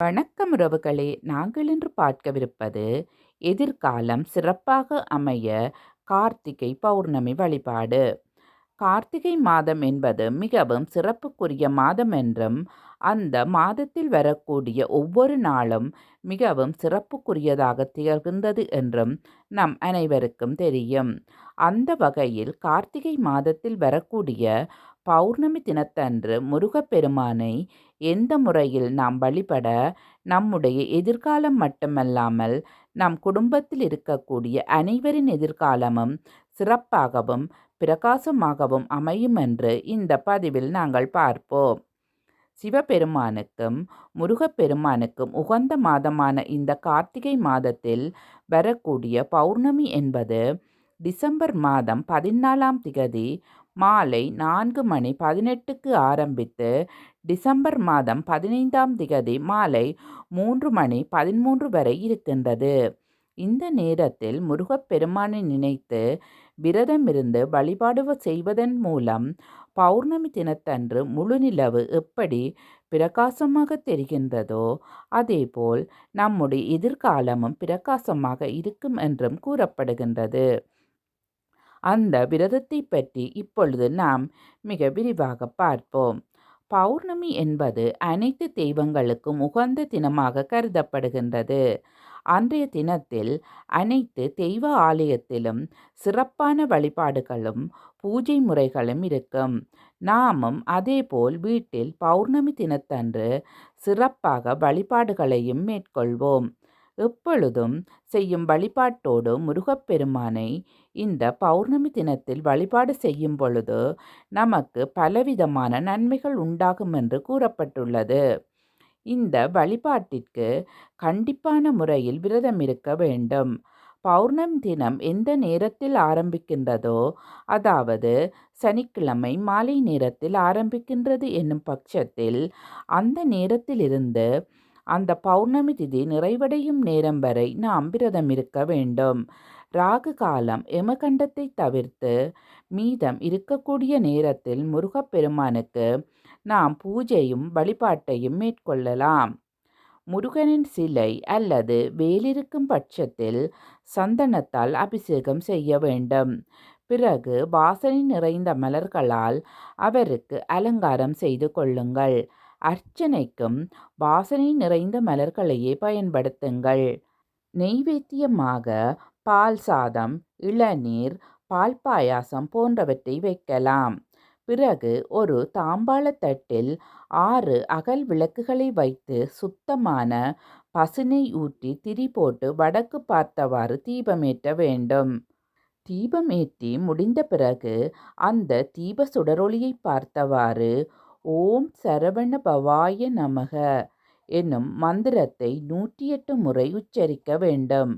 வணக்கம் உறவுகளே, நாங்கள் இன்று பார்க்கவிருப்பது எதிர்காலம் சிறப்பாக அமைய கார்த்திகை பௌர்ணமி வழிபாடு. கார்த்திகை மாதம் என்பது மிகவும் சிறப்புக்குரிய மாதம் என்றும், அந்த மாதத்தில் வரக்கூடிய ஒவ்வொரு நாளும் மிகவும் சிறப்புக்குரியதாக திகழ்கின்றது என்றும் நம் அனைவருக்கும் தெரியும். அந்த வகையில் கார்த்திகை மாதத்தில் வரக்கூடிய பௌர்ணமி தினத்தன்று முருகப்பெருமானை எந்த முறையில் நாம் வழிபட நம்முடைய எதிர்காலம் மட்டுமல்லாமல் நம் குடும்பத்தில் இருக்கக்கூடிய அனைவரின் எதிர்காலமும் சிறப்பாகவும் பிரகாசமாகவும் அமையும் என்று இந்த பதிவில் நாங்கள் பார்ப்போம். சிவபெருமானுக்கும் முருகப்பெருமானுக்கும் உகந்த மாதமான இந்த கார்த்திகை மாதத்தில் வரக்கூடிய பௌர்ணமி என்பது டிசம்பர் மாதம் 14ஆம் திகதி மாலை 4:18க்கு ஆரம்பித்து டிசம்பர் மாதம் 15ஆம் திகதி மாலை 3:13 வரை இருக்கின்றது. இந்த நேரத்தில் முருகப்பெருமானை நினைத்து விரதமிருந்து வழிபாடு செய்வதன் மூலம் பௌர்ணமி தினத்தன்று முழுநிலவு எப்படி பிரகாசமாக தெரிகின்றதோ அதேபோல் நம்முடைய எதிர்காலமும் பிரகாசமாக இருக்கும் என்றும் கூறப்படுகின்றது. அந்த விரதத்தை பற்றி இப்பொழுது நாம் மிக விரிவாக பார்ப்போம். பௌர்ணமி என்பது அனைத்து தெய்வங்களுக்கும் உகந்த தினமாக கருதப்படுகின்றது. அன்றைய தினத்தில் அனைத்து தெய்வ ஆலயத்திலும் சிறப்பான வழிபாடுகளும் பூஜை முறைகளும் இருக்கும். நாமும் அதேபோல் வீட்டில் பௌர்ணமி தினத்தன்று சிறப்பாக வழிபாடுகளையும் மேற்கொள்வோம். எப்பொழுதும் செய்யும் வழிபாட்டோடு முருகப்பெருமானை இந்த பௌர்ணமி தினத்தில் வழிபாடு செய்யும் பொழுது நமக்கு பலவிதமான நன்மைகள் உண்டாகும் என்று கூறப்பட்டுள்ளது. இந்த வழிபாட்டிற்கு கண்டிப்பான முறையில் விரதம் இருக்க வேண்டும். பௌர்ணமி தினம் எந்த நேரத்தில் ஆரம்பிக்கின்றதோ, அதாவது சனிக்கிழமை மாலை நேரத்தில் ஆரம்பிக்கின்றது என்னும் பட்சத்தில் அந்த நேரத்திலிருந்து அந்த பௌர்ணமி திதி நிறைவடையும் நேரம் வரை நாம் விரதம் இருக்க வேண்டும். ராகு காலம் யமகண்டத்தை தவிர்த்து மீதம் இருக்கக்கூடிய நேரத்தில் முருகப்பெருமானுக்கு நாம் பூஜையும் வழிபாட்டையும் மேற்கொள்ளலாம். முருகனின் சிலை அல்லது வேலிருக்கும் பட்சத்தில் சந்தனத்தால் அபிஷேகம் செய்ய வேண்டும். பிறகு வாசனை நிறைந்த மலர்களால் அவருக்கு அலங்காரம் செய்து கொள்ளுங்கள். அர்ச்சனைக்கும் வாசனை நிறைந்த மலர்களையே பயன்படுத்துங்கள். நெய்வேத்தியமாக பால் சாதம், இளநீர், பால் பாயாசம் போன்றவற்றை வைக்கலாம். பிறகு ஒரு தாம்பாள தட்டில் 6 அகல் விளக்குகளை வைத்து சுத்தமான பசுனை ஊற்றி திரி போட்டு வடக்கு பார்த்தவாறு தீபமேற்ற வேண்டும். தீபமேற்றி முடிந்த பிறகு அந்த தீப சுடரொளியை பார்த்தவாறு ஓம் சரவண பவாய நமக என்னும் மந்திரத்தை 108 முறை உச்சரிக்க வேண்டும்.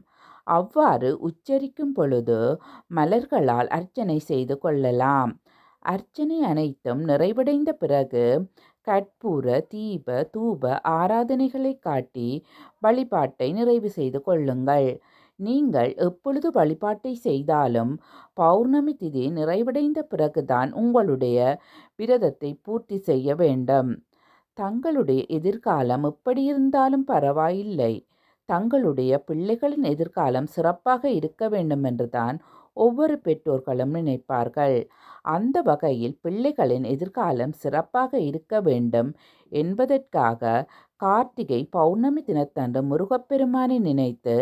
அவ்வாறு உச்சரிக்கும் பொழுது மலர்களால் அர்ச்சனை செய்து கொள்ளலாம். அர்ச்சனை அனைத்தும் நிறைவடைந்த பிறகு கற்பூர, தீப, தூப ஆராதனைகளை காட்டி வழிபாட்டை நிறைவு செய்து கொள்ளுங்கள். நீங்கள் எப்பொழுது வழிபாட்டை செய்தாலும் பௌர்ணமி திதி நிறைவடைந்த பிறகுதான் உங்களுடைய விரதத்தை பூர்த்தி செய்ய வேண்டும். தங்களுடைய எதிர்காலம் எப்படியிருந்தாலும் பரவாயில்லை, தங்களுடைய பிள்ளைகளின் எதிர்காலம் சிறப்பாக இருக்க வேண்டும் என்றுதான் ஒவ்வொரு பெற்றோர்களும் நினைப்பார்கள். அந்த வகையில் பிள்ளைகளின் எதிர்காலம் சிறப்பாக இருக்க வேண்டும் என்பதற்காக கார்த்திகை பௌர்ணமி தினத்தன்று முருகப்பெருமானை நினைத்து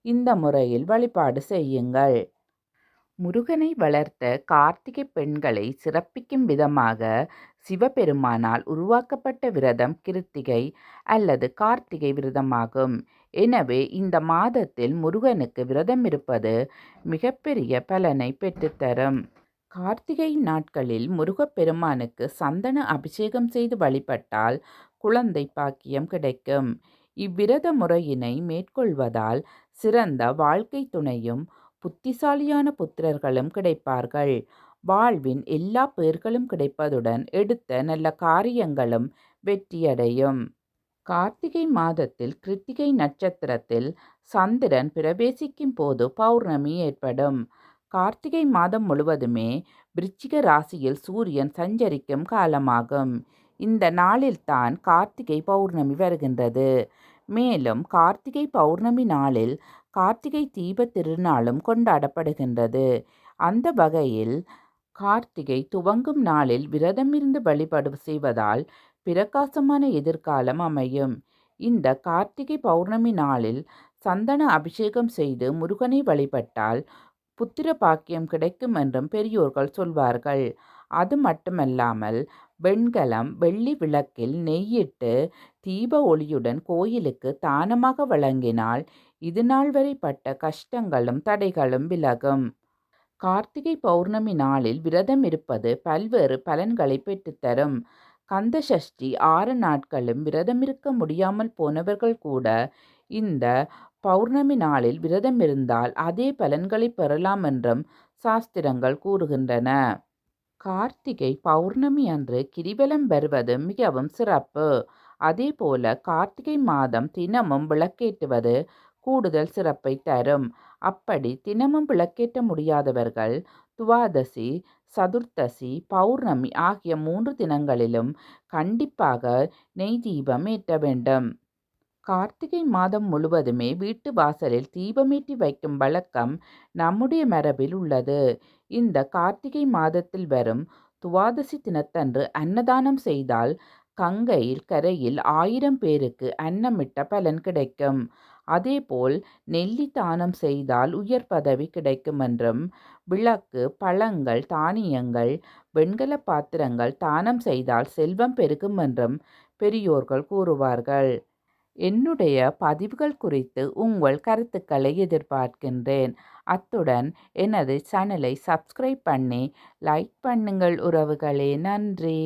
இந்த முறையில் வழிபாடு செய்யுங்கள். முருகனை வளர்த்த கார்த்திகை பெண்களை சிறப்பிக்கும் விதமாக சிவபெருமானால் உருவாக்கப்பட்ட விரதம் கிருத்திகை அல்லது கார்த்திகை விரதமாகும். எனவே இந்த மாதத்தில் முருகனுக்கு விரதம் இருப்பது மிகப்பெரிய பலனை பெற்றுத்தரும். கார்த்திகை நாட்களில் முருகப்பெருமானுக்கு சந்தன அபிஷேகம் செய்து வழிபட்டால் குழந்தை பாக்கியம் கிடைக்கும். இவ்விரத முறையினை மேற்கொள்வதால் சிறந்த வாழ்க்கை துணையும் புத்திசாலியான புத்திரர்களும் கிடைப்பார்கள். வாழ்வின் எல்லா பேர்களும் கிடைப்பதுடன் எடுத்த நல்ல காரியங்களும் வெற்றியடையும். கார்த்திகை மாதத்தில் கிருத்திகை நட்சத்திரத்தில் சந்திரன் பிரவேசிக்கும் போது பௌர்ணமி ஏற்படும். கார்த்திகை மாதம் முழுவதுமே விருச்சிக ராசியில் சூரியன் சஞ்சரிக்கும் காலமாகும். இந்த நாளில்தான் கார்த்திகை பௌர்ணமி வருகின்றது. மேலும் கார்த்திகை பௌர்ணமி நாளில் கார்த்திகை தீப திருநாளும் கொண்டாடப்படுகின்றது. அந்த வகையில் கார்த்திகை துவங்கும் நாளில் விரதமிருந்து வழிபாடு செய்வதால் பிரகாசமான எதிர்காலம் அமையும். இந்த கார்த்திகை பௌர்ணமி நாளில் சந்தன அபிஷேகம் செய்து முருகனை வழிபட்டால் புத்திர பாக்கியம் கிடைக்கும் என்றும் பெரியோர்கள் சொல்வார்கள். அது மட்டுமல்லாமல் வெண்கலம் வெள்ளி விளக்கில் நெய்யிட்டு தீப ஒளியுடன் கோயிலுக்கு தானமாக வழங்கினால் இதுநாள் வரை பட்ட கஷ்டங்களும் தடைகளும் விலகும். கார்த்திகை பௌர்ணமி நாளில் விரதம் இருப்பது பல்வேறு பலன்களை பெற்றுத்தரும். கந்த சஷ்டி 6 நாட்களும் விரதமிருக்க முடியாமல் போனவர்கள் கூட இந்த பௌர்ணமி நாளில் விரதம் இருந்தால் அதே பலன்களை பெறலாம் என்றும் சாஸ்திரங்கள் கூறுகின்றன. கார்த்திகை பௌர்ணமி அன்று கிரிவலம் வருவது மிகவும் சிறப்பு. அதேபோல கார்த்திகை மாதம் தினமும் விளக்கேற்றுவது கூடுதல் சிறப்பை தரும். அப்படி தினமும் விளக்கேற்ற முடியாதவர்கள் துவாதசி, சதுர்த்தசி, பௌர்ணமி ஆகிய 3 தினங்களிலும் கண்டிப்பாக நெய் தீபம் ஏற்ற வேண்டும். கார்த்திகை மாதம் முழுவதுமே வீட்டு வாசலில் தீபமேற்றி வைக்கும் வழக்கம் நம்முடைய மரபில் உள்ளது. இந்த கார்த்திகை மாதத்தில் வரும் துவாதசி தினத்தன்று அன்னதானம் செய்தால் கங்கையில் கரையில் 1000 பேருக்கு அன்னமிட்ட பலன் கிடைக்கும். அதேபோல் நெல்லி தானம் செய்தால் உயர் பதவி கிடைக்கும் என்றும், விளக்கு, பழங்கள், தானியங்கள், வெண்கல பாத்திரங்கள் தானம் செய்தால் செல்வம் பெருகும் என்றும் பெரியோர்கள் கூறுவார்கள். என்னுடைய பதிவுகள் குறித்து உங்கள் கருத்துக்களை எதிர்பார்க்கின்றேன். அத்துடன் எனது சேனலை சப்ஸ்கிரைப் பண்ணி லைக் பண்ணுங்கள் உறவுகளே. நன்றி.